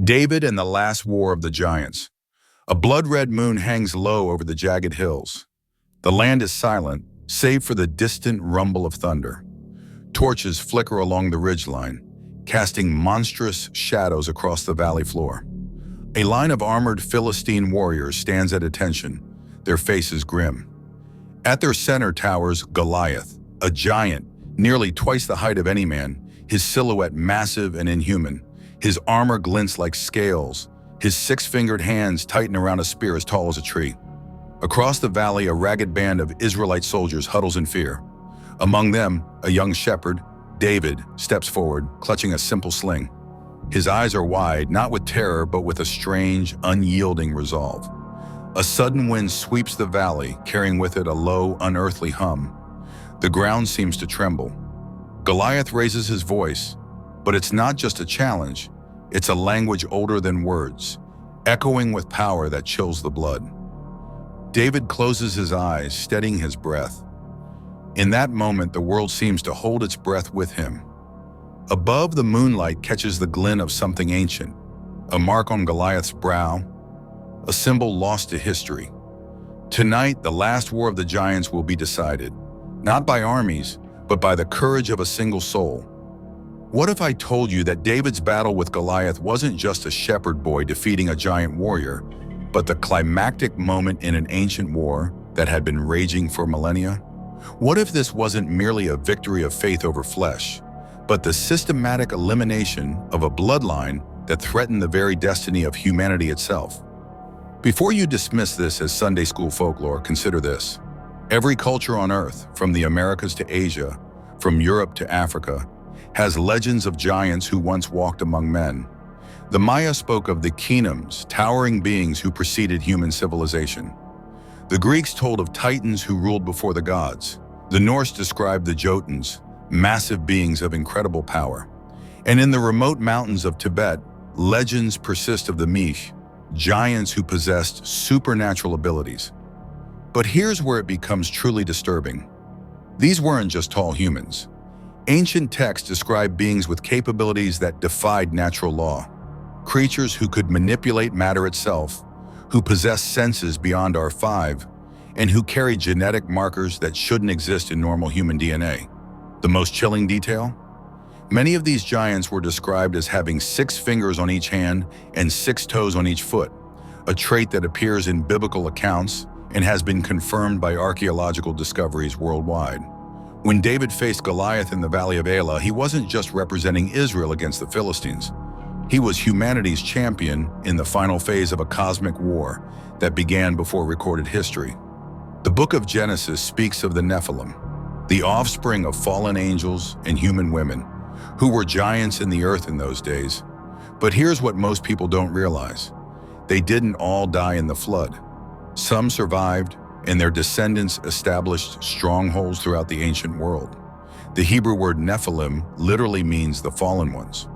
David and the Last War of the Giants. A blood-red moon hangs low over the jagged hills. The land is silent, save for the distant rumble of thunder. Torches flicker along the ridgeline, casting monstrous shadows across the valley floor. A line of armored Philistine warriors stands at attention, their faces grim. At their center towers Goliath, a giant, nearly twice the height of any man, his silhouette massive and inhuman. His armor glints like scales, his six-fingered hands tighten around a spear as tall as a tree. Across the valley, a ragged band of Israelite soldiers huddles in fear. Among them, a young shepherd, David, steps forward, clutching a simple sling. His eyes are wide, not with terror, but with a strange, unyielding resolve. A sudden wind sweeps the valley, carrying with it a low, unearthly hum. The ground seems to tremble. Goliath raises his voice, but it's not just a challenge, it's a language older than words, echoing with power that chills the blood. David closes his eyes, steadying his breath. In that moment, the world seems to hold its breath with him. Above, the moonlight catches the glint of something ancient, a mark on Goliath's brow, a symbol lost to history. Tonight, the last war of the giants will be decided, not by armies, but by the courage of a single soul. What if I told you that David's battle with Goliath wasn't just a shepherd boy defeating a giant warrior, but the climactic moment in an ancient war that had been raging for millennia? What if this wasn't merely a victory of faith over flesh, but the systematic elimination of a bloodline that threatened the very destiny of humanity itself? Before you dismiss this as Sunday school folklore, consider this. Every culture on Earth, from the Americas to Asia, from Europe to Africa, has legends of giants who once walked among men. The Maya spoke of the Kingdoms, towering beings who preceded human civilization. The Greeks told of titans who ruled before the gods. The Norse described the Jotuns, massive beings of incredible power. And in the remote mountains of Tibet, legends persist of the Mish, giants who possessed supernatural abilities. But here's where it becomes truly disturbing. These weren't just tall humans. Ancient texts describe beings with capabilities that defied natural law. Creatures who could manipulate matter itself, who possess senses beyond our five, and who carry genetic markers that shouldn't exist in normal human DNA. The most chilling detail? Many of these giants were described as having 6 fingers on each hand and 6 toes on each foot, a trait that appears in biblical accounts and has been confirmed by archaeological discoveries worldwide. When David faced Goliath in the Valley of Elah, he wasn't just representing Israel against the Philistines. He was humanity's champion in the final phase of a cosmic war that began before recorded history. The book of Genesis speaks of the Nephilim, the offspring of fallen angels and human women, who were giants in the earth in those days. But here's what most people don't realize. They didn't all die in the flood. Some survived, and their descendants established strongholds throughout the ancient world. The Hebrew word Nephilim literally means the fallen ones,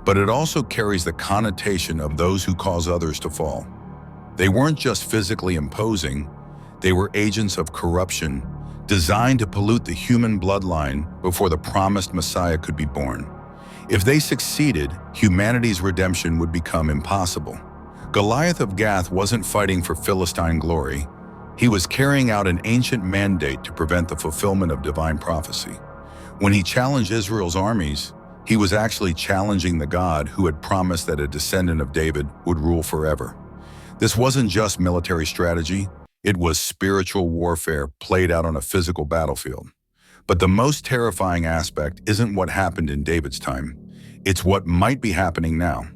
but it also carries the connotation of those who cause others to fall. They weren't just physically imposing, they were agents of corruption, designed to pollute the human bloodline before the promised Messiah could be born. If they succeeded, humanity's redemption would become impossible. Goliath of Gath wasn't fighting for Philistine glory. He was carrying out an ancient mandate to prevent the fulfillment of divine prophecy. When he challenged Israel's armies, he was actually challenging the God who had promised that a descendant of David would rule forever. This wasn't just military strategy, it was spiritual warfare played out on a physical battlefield. But the most terrifying aspect isn't what happened in David's time, it's what might be happening now.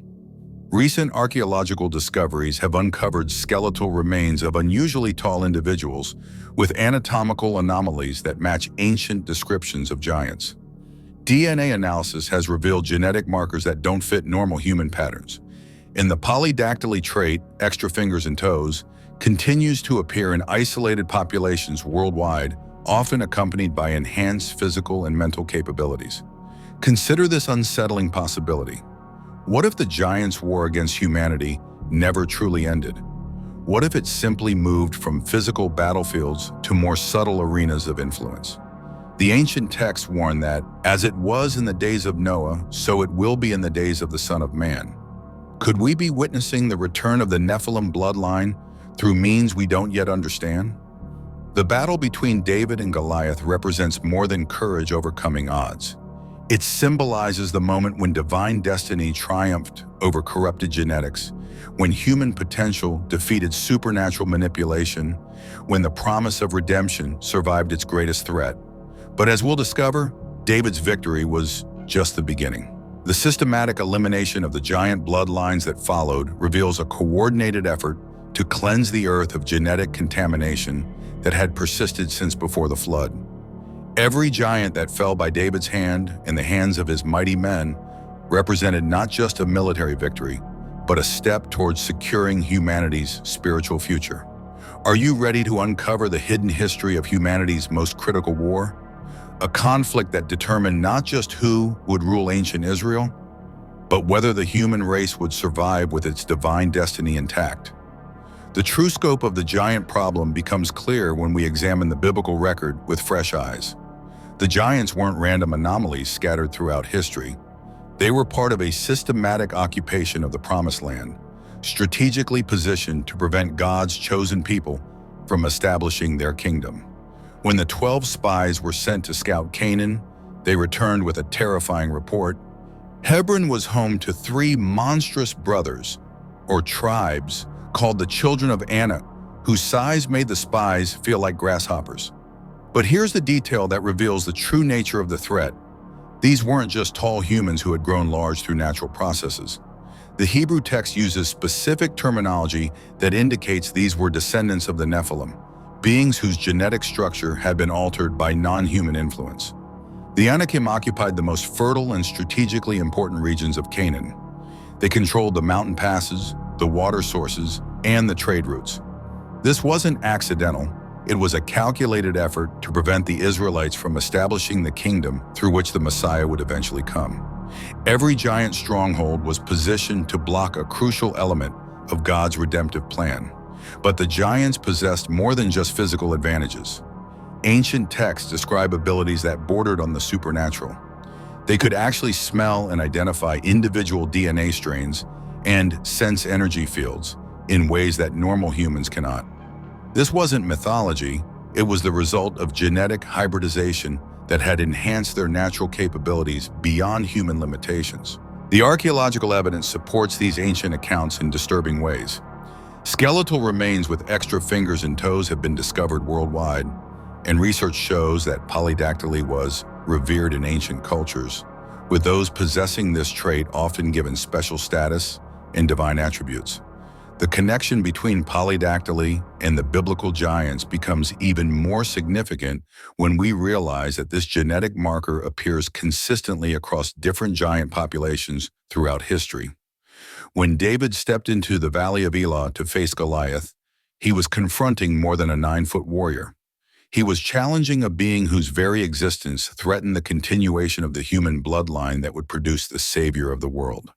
Recent archaeological discoveries have uncovered skeletal remains of unusually tall individuals with anatomical anomalies that match ancient descriptions of giants. DNA analysis has revealed genetic markers that don't fit normal human patterns. And the polydactyly trait, extra fingers and toes, continues to appear in isolated populations worldwide, often accompanied by enhanced physical and mental capabilities. Consider this unsettling possibility. What if the giants' war against humanity never truly ended? What if it simply moved from physical battlefields to more subtle arenas of influence? The ancient texts warn that, as it was in the days of Noah, so it will be in the days of the Son of Man. Could we be witnessing the return of the Nephilim bloodline through means we don't yet understand? The battle between David and Goliath represents more than courage overcoming odds. It symbolizes the moment when divine destiny triumphed over corrupted genetics, when human potential defeated supernatural manipulation, when the promise of redemption survived its greatest threat. But as we'll discover, David's victory was just the beginning. The systematic elimination of the giant bloodlines that followed reveals a coordinated effort to cleanse the earth of genetic contamination that had persisted since before the flood. Every giant that fell by David's hand and the hands of his mighty men represented not just a military victory, but a step towards securing humanity's spiritual future. Are you ready to uncover the hidden history of humanity's most critical war? A conflict that determined not just who would rule ancient Israel, but whether the human race would survive with its divine destiny intact. The true scope of the giant problem becomes clear when we examine the biblical record with fresh eyes. The giants weren't random anomalies scattered throughout history. They were part of a systematic occupation of the Promised Land, strategically positioned to prevent God's chosen people from establishing their kingdom. When the 12 spies were sent to scout Canaan, they returned with a terrifying report. Hebron was home to 3 monstrous brothers, or tribes, called the children of Anak, whose size made the spies feel like grasshoppers. But here's the detail that reveals the true nature of the threat. These weren't just tall humans who had grown large through natural processes. The Hebrew text uses specific terminology that indicates these were descendants of the Nephilim, beings whose genetic structure had been altered by non-human influence. The Anakim occupied the most fertile and strategically important regions of Canaan. They controlled the mountain passes, the water sources, and the trade routes. This wasn't accidental. It was a calculated effort to prevent the Israelites from establishing the kingdom through which the Messiah would eventually come. Every giant stronghold was positioned to block a crucial element of God's redemptive plan. But the giants possessed more than just physical advantages. Ancient texts describe abilities that bordered on the supernatural. They could actually smell and identify individual DNA strains and sense energy fields in ways that normal humans cannot. This wasn't mythology, it was the result of genetic hybridization that had enhanced their natural capabilities beyond human limitations. The archaeological evidence supports these ancient accounts in disturbing ways. Skeletal remains with extra fingers and toes have been discovered worldwide, and research shows that polydactyly was revered in ancient cultures, with those possessing this trait often given special status and divine attributes. The connection between polydactyly and the biblical giants becomes even more significant when we realize that this genetic marker appears consistently across different giant populations throughout history. When David stepped into the Valley of Elah to face Goliath, he was confronting more than a 9-foot warrior. He was challenging a being whose very existence threatened the continuation of the human bloodline that would produce the savior of the world.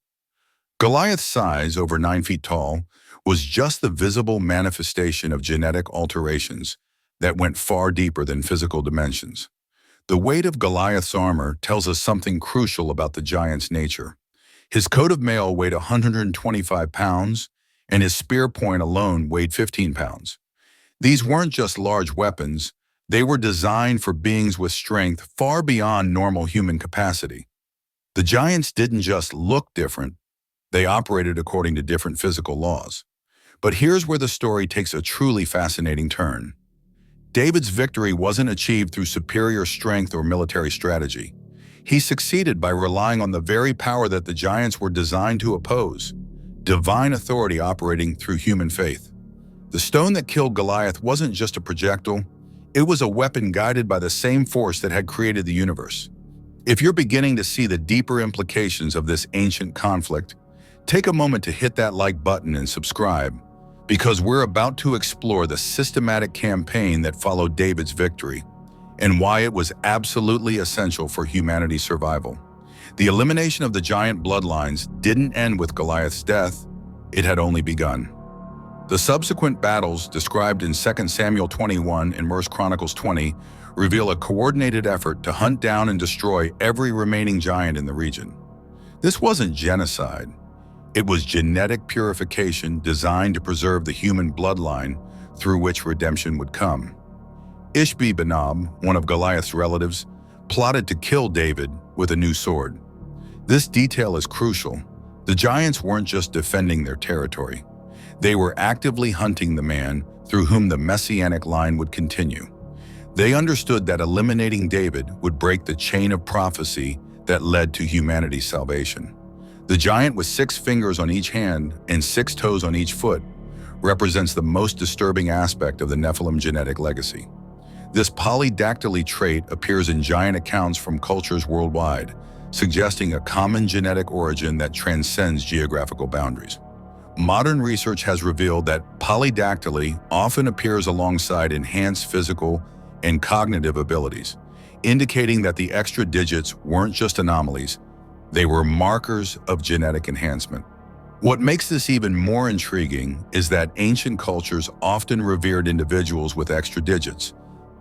Goliath's size, over 9 feet tall, was just the visible manifestation of genetic alterations that went far deeper than physical dimensions. The weight of Goliath's armor tells us something crucial about the giant's nature. His coat of mail weighed 125 pounds, and his spear point alone weighed 15 pounds. These weren't just large weapons, they were designed for beings with strength far beyond normal human capacity. The giants didn't just look different, they operated according to different physical laws. But here's where the story takes a truly fascinating turn. David's victory wasn't achieved through superior strength or military strategy. He succeeded by relying on the very power that the giants were designed to oppose, divine authority operating through human faith. The stone that killed Goliath wasn't just a projectile, it was a weapon guided by the same force that had created the universe. If you're beginning to see the deeper implications of this ancient conflict, take a moment to hit that like button and subscribe, because we're about to explore the systematic campaign that followed David's victory and why it was absolutely essential for humanity's survival. The elimination of the giant bloodlines didn't end with Goliath's death, it had only begun. The subsequent battles described in 2 Samuel 21 and 1 Chronicles 20 reveal a coordinated effort to hunt down and destroy every remaining giant in the region. This wasn't genocide. It was genetic purification designed to preserve the human bloodline through which redemption would come. Ishbi-Benob, one of Goliath's relatives, plotted to kill David with a new sword. This detail is crucial. The giants weren't just defending their territory. They were actively hunting the man through whom the messianic line would continue. They understood that eliminating David would break the chain of prophecy that led to humanity's salvation. The giant with 6 fingers on each hand and 6 toes on each foot represents the most disturbing aspect of the Nephilim genetic legacy. This polydactyly trait appears in giant accounts from cultures worldwide, suggesting a common genetic origin that transcends geographical boundaries. Modern research has revealed that polydactyly often appears alongside enhanced physical and cognitive abilities, indicating that the extra digits weren't just anomalies, they were markers of genetic enhancement. What makes this even more intriguing is that ancient cultures often revered individuals with extra digits,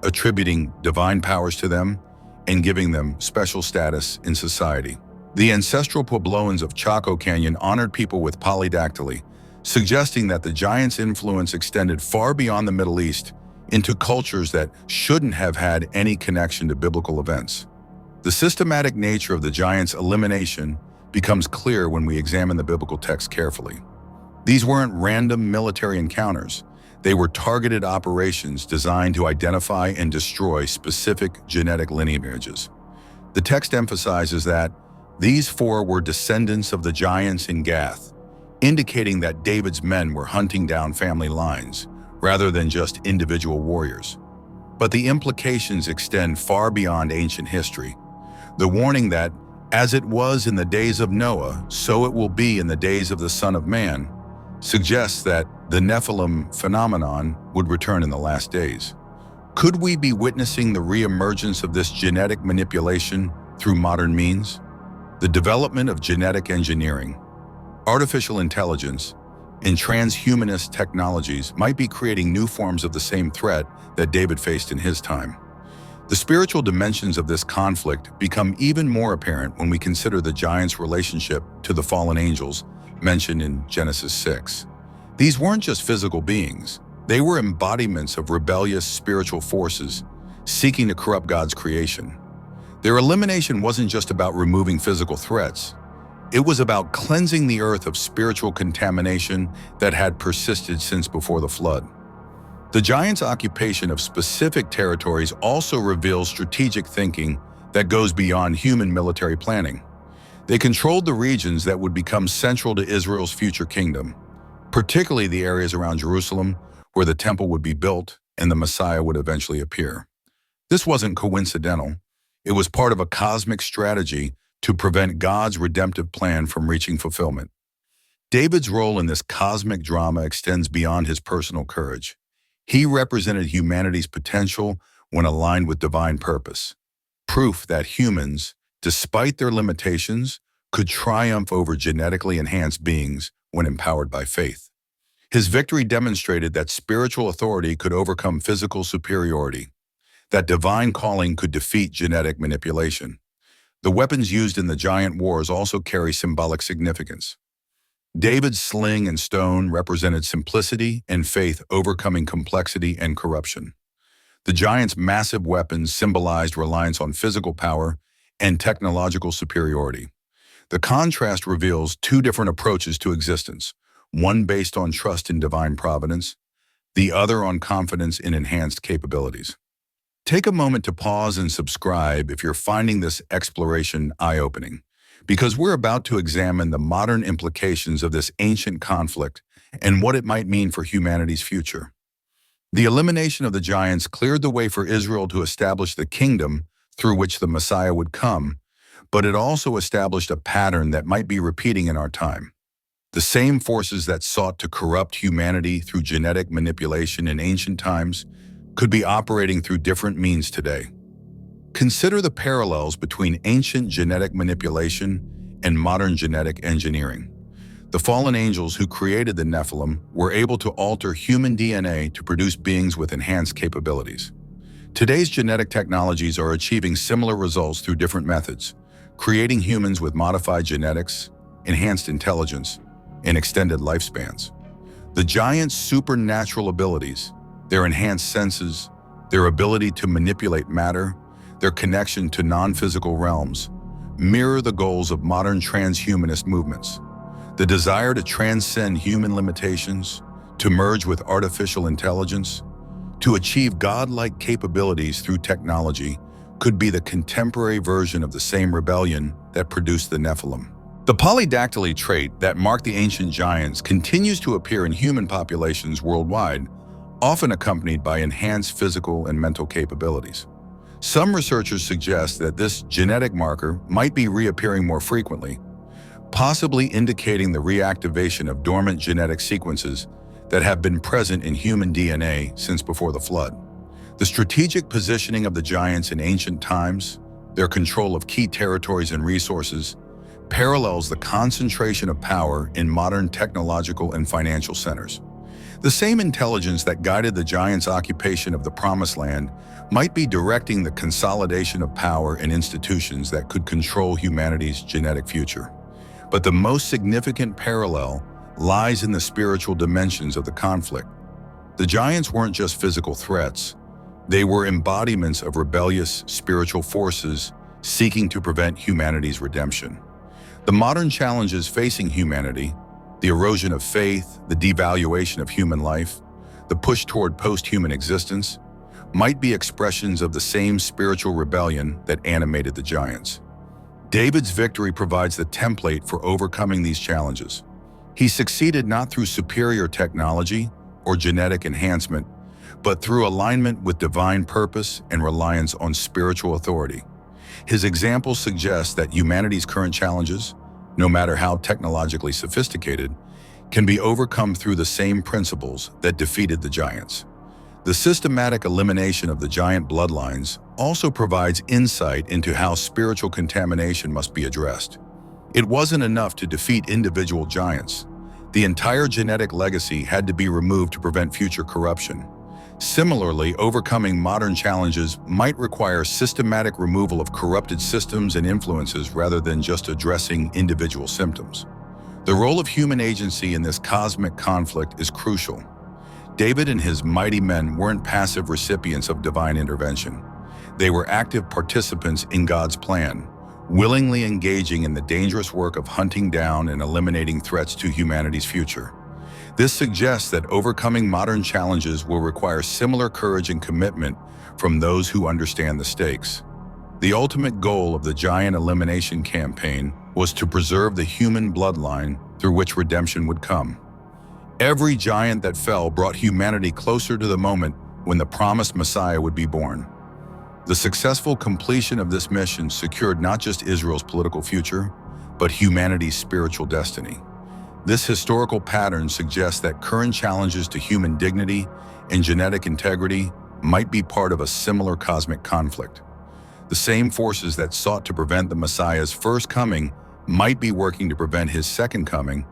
attributing divine powers to them and giving them special status in society. The ancestral Puebloans of Chaco Canyon honored people with polydactyly, suggesting that the giants' influence extended far beyond the Middle East into cultures that shouldn't have had any connection to biblical events. The systematic nature of the giants' elimination becomes clear when we examine the biblical text carefully. These weren't random military encounters. They were targeted operations designed to identify and destroy specific genetic lineages. The text emphasizes that these 4 were descendants of the giants in Gath, indicating that David's men were hunting down family lines rather than just individual warriors. But the implications extend far beyond ancient history. The warning that, as it was in the days of Noah, so it will be in the days of the Son of Man, suggests that the Nephilim phenomenon would return in the last days. Could we be witnessing the re-emergence of this genetic manipulation through modern means? The development of genetic engineering, artificial intelligence, and transhumanist technologies might be creating new forms of the same threat that David faced in his time. The spiritual dimensions of this conflict become even more apparent when we consider the giants' relationship to the fallen angels mentioned in Genesis 6. These weren't just physical beings. They were embodiments of rebellious spiritual forces seeking to corrupt God's creation. Their elimination wasn't just about removing physical threats. It was about cleansing the earth of spiritual contamination that had persisted since before the flood. The giants' occupation of specific territories also reveals strategic thinking that goes beyond human military planning. They controlled the regions that would become central to Israel's future kingdom, particularly the areas around Jerusalem where the temple would be built and the Messiah would eventually appear. This wasn't coincidental. It was part of a cosmic strategy to prevent God's redemptive plan from reaching fulfillment. David's role in this cosmic drama extends beyond his personal courage. He represented humanity's potential when aligned with divine purpose, proof that humans, despite their limitations, could triumph over genetically enhanced beings when empowered by faith. His victory demonstrated that spiritual authority could overcome physical superiority, that divine calling could defeat genetic manipulation. The weapons used in the giant wars also carry symbolic significance. David's sling and stone represented simplicity and faith overcoming complexity and corruption. The giant's massive weapons symbolized reliance on physical power and technological superiority. The contrast reveals 2 different approaches to existence, one based on trust in divine providence, the other on confidence in enhanced capabilities. Take a moment to pause and subscribe if you're finding this exploration eye-opening, because we're about to examine the modern implications of this ancient conflict and what it might mean for humanity's future. The elimination of the giants cleared the way for Israel to establish the kingdom through which the Messiah would come, but it also established a pattern that might be repeating in our time. The same forces that sought to corrupt humanity through genetic manipulation in ancient times could be operating through different means today. Consider the parallels between ancient genetic manipulation and modern genetic engineering. The fallen angels who created the Nephilim were able to alter human DNA to produce beings with enhanced capabilities. Today's genetic technologies are achieving similar results through different methods, creating humans with modified genetics, enhanced intelligence, and extended lifespans. The giants' supernatural abilities, their enhanced senses, their ability to manipulate matter, their connection to non-physical realms, mirror the goals of modern transhumanist movements. The desire to transcend human limitations, to merge with artificial intelligence, to achieve godlike capabilities through technology could be the contemporary version of the same rebellion that produced the Nephilim. The polydactyly trait that marked the ancient giants continues to appear in human populations worldwide, often accompanied by enhanced physical and mental capabilities. Some researchers suggest that this genetic marker might be reappearing more frequently, possibly indicating the reactivation of dormant genetic sequences that have been present in human DNA since before the flood. The strategic positioning of the giants in ancient times, their control of key territories and resources, parallels the concentration of power in modern technological and financial centers. The same intelligence that guided the giants' occupation of the Promised Land might be directing the consolidation of power and institutions that could control humanity's genetic future. But the most significant parallel lies in the spiritual dimensions of the conflict. The giants weren't just physical threats. They were embodiments of rebellious spiritual forces seeking to prevent humanity's redemption. The modern challenges facing humanity, the erosion of faith, the devaluation of human life, the push toward post-human existence, might be expressions of the same spiritual rebellion that animated the giants. David's victory provides the template for overcoming these challenges. He succeeded not through superior technology or genetic enhancement, but through alignment with divine purpose and reliance on spiritual authority. His example suggests that humanity's current challenges, no matter how technologically sophisticated, can be overcome through the same principles that defeated the giants. The systematic elimination of the giant bloodlines also provides insight into how spiritual contamination must be addressed. It wasn't enough to defeat individual giants. The entire genetic legacy had to be removed to prevent future corruption. Similarly, overcoming modern challenges might require systematic removal of corrupted systems and influences rather than just addressing individual symptoms. The role of human agency in this cosmic conflict is crucial. David and his mighty men weren't passive recipients of divine intervention. They were active participants in God's plan, willingly engaging in the dangerous work of hunting down and eliminating threats to humanity's future. This suggests that overcoming modern challenges will require similar courage and commitment from those who understand the stakes. The ultimate goal of the giant elimination campaign was to preserve the human bloodline through which redemption would come. Every giant that fell brought humanity closer to the moment when the promised Messiah would be born. The successful completion of this mission secured not just Israel's political future, but humanity's spiritual destiny. This historical pattern suggests that current challenges to human dignity and genetic integrity might be part of a similar cosmic conflict. The same forces that sought to prevent the Messiah's first coming might be working to prevent his second coming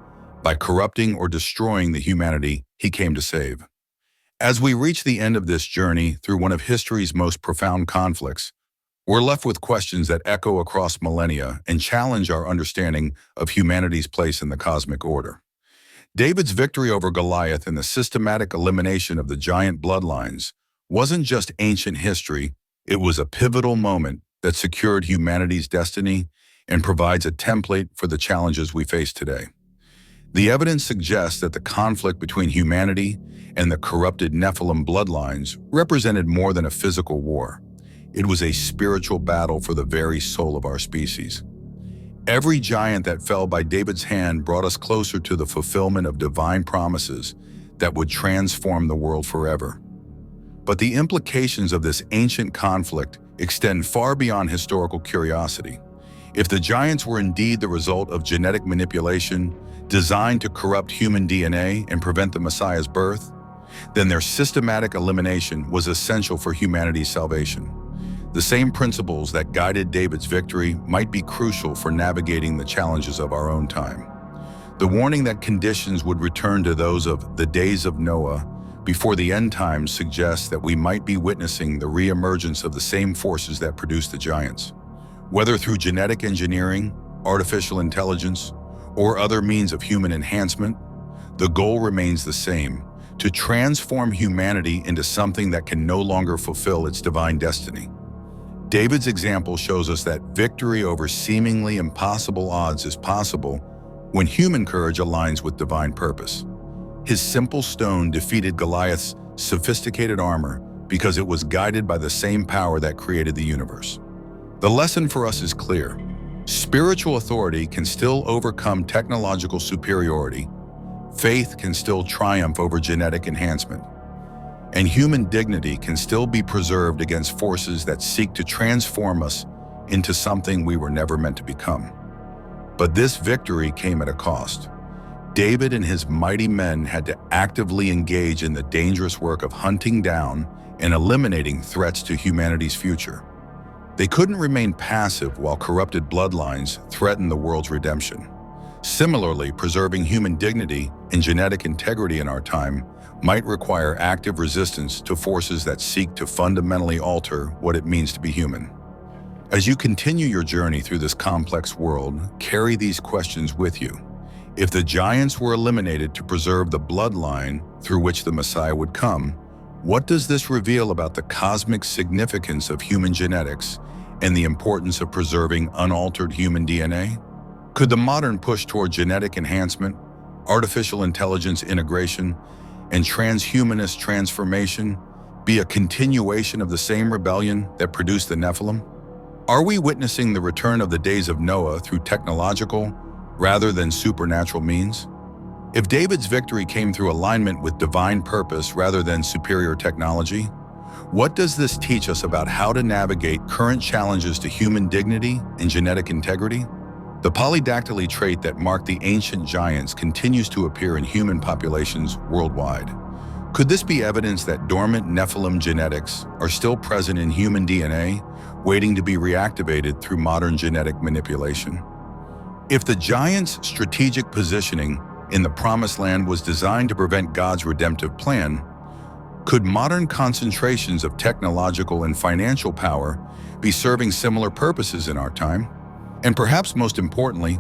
by corrupting or destroying the humanity he came to save. As we reach the end of this journey through one of history's most profound conflicts, we're left with questions that echo across millennia and challenge our understanding of humanity's place in the cosmic order. David's victory over Goliath and the systematic elimination of the giant bloodlines wasn't just ancient history, it was a pivotal moment that secured humanity's destiny and provides a template for the challenges we face today. The evidence suggests that the conflict between humanity and the corrupted Nephilim bloodlines represented more than a physical war. It was a spiritual battle for the very soul of our species. Every giant that fell by David's hand brought us closer to the fulfillment of divine promises that would transform the world forever. But the implications of this ancient conflict extend far beyond historical curiosity. If the giants were indeed the result of genetic manipulation designed to corrupt human DNA and prevent the Messiah's birth, then their systematic elimination was essential for humanity's salvation. The same principles that guided David's victory might be crucial for navigating the challenges of our own time. The warning that conditions would return to those of the days of Noah before the end times suggests that we might be witnessing the re-emergence of the same forces that produced the giants. Whether through genetic engineering, artificial intelligence, or other means of human enhancement, the goal remains the same: to transform humanity into something that can no longer fulfill its divine destiny. David's example shows us that victory over seemingly impossible odds is possible when human courage aligns with divine purpose. His simple stone defeated Goliath's sophisticated armor because it was guided by the same power that created the universe. The lesson for us is clear. Spiritual authority can still overcome technological superiority. Faith can still triumph over genetic enhancement. And human dignity can still be preserved against forces that seek to transform us into something we were never meant to become. But this victory came at a cost. David and his mighty men had to actively engage in the dangerous work of hunting down and eliminating threats to humanity's future. They couldn't remain passive while corrupted bloodlines threatened the world's redemption. Similarly, preserving human dignity and genetic integrity in our time might require active resistance to forces that seek to fundamentally alter what it means to be human. As you continue your journey through this complex world, carry these questions with you. If the giants were eliminated to preserve the bloodline through which the Messiah would come, what does this reveal about the cosmic significance of human genetics and the importance of preserving unaltered human DNA? Could the modern push toward genetic enhancement, artificial intelligence integration, and transhumanist transformation be a continuation of the same rebellion that produced the Nephilim? Are we witnessing the return of the days of Noah through technological rather than supernatural means? If David's victory came through alignment with divine purpose rather than superior technology, what does this teach us about how to navigate current challenges to human dignity and genetic integrity? The polydactyly trait that marked the ancient giants continues to appear in human populations worldwide. Could this be evidence that dormant Nephilim genetics are still present in human DNA, waiting to be reactivated through modern genetic manipulation? If the giants' strategic positioning in the Promised Land was designed to prevent God's redemptive plan, could modern concentrations of technological and financial power be serving similar purposes in our time? And perhaps most importantly,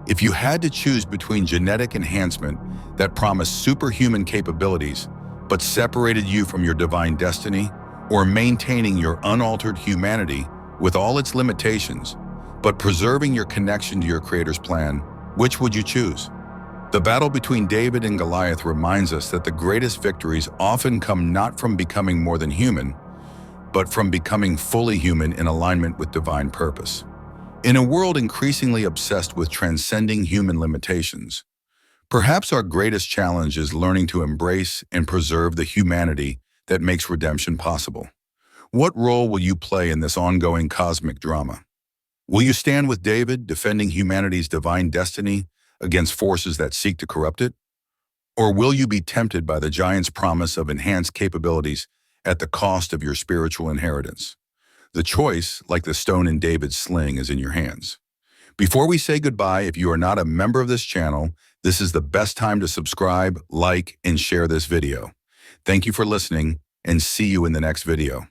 if you had to choose between genetic enhancement that promised superhuman capabilities but separated you from your divine destiny, or maintaining your unaltered humanity with all its limitations, but preserving your connection to your Creator's plan, which would you choose? The battle between David and Goliath reminds us that the greatest victories often come not from becoming more than human, but from becoming fully human in alignment with divine purpose. In a world increasingly obsessed with transcending human limitations, perhaps our greatest challenge is learning to embrace and preserve the humanity that makes redemption possible. What role will you play in this ongoing cosmic drama? Will you stand with David, defending humanity's divine destiny against forces that seek to corrupt it? Or will you be tempted by the giant's promise of enhanced capabilities at the cost of your spiritual inheritance? The choice, like the stone in David's sling, is in your hands. Before we say goodbye, if you are not a member of this channel, this is the best time to subscribe, like, and share this video. Thank you for listening, and see you in the next video.